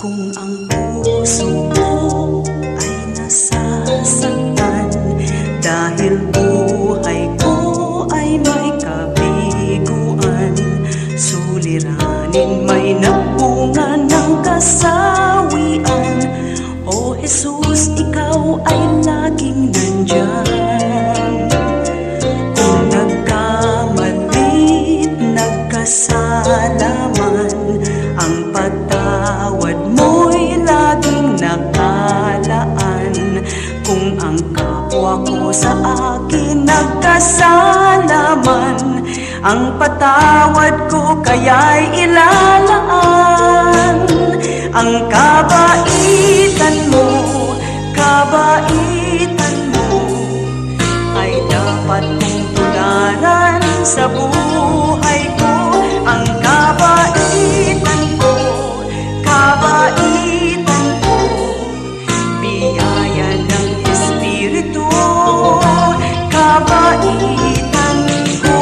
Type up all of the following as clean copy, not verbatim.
Kung ang puso mo ay nasasaktan dahil buhay ko ay may kabiguan, suliranin may nagbunga ng kasawian. O Jesus, ikaw ay laging nandyan. Kung nagkamali't nagkasala man, ang patawad mo'y laging nakalaan. Kung ang kapwa ko sa akin nagkasala man, ang patawad ko kaya'y ilalaan. Ang kabaitan mo ay dapat mong tularan sa buhay ko. Ang kabaitan ko, biyaya ng Espiritu, kabaitan ko.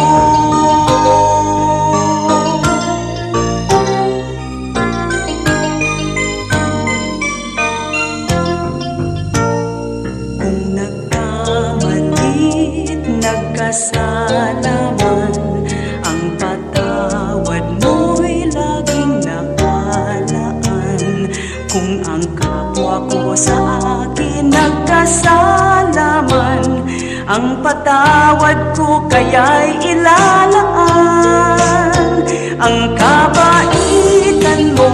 Kung nagkamali't nagkasala man, ang patawad mo'y laging nakalaan. Kung ang kapwa ko sa akin nagkasala man, ang patawad ko kaya'y ilalaan. Ang kabaitan mo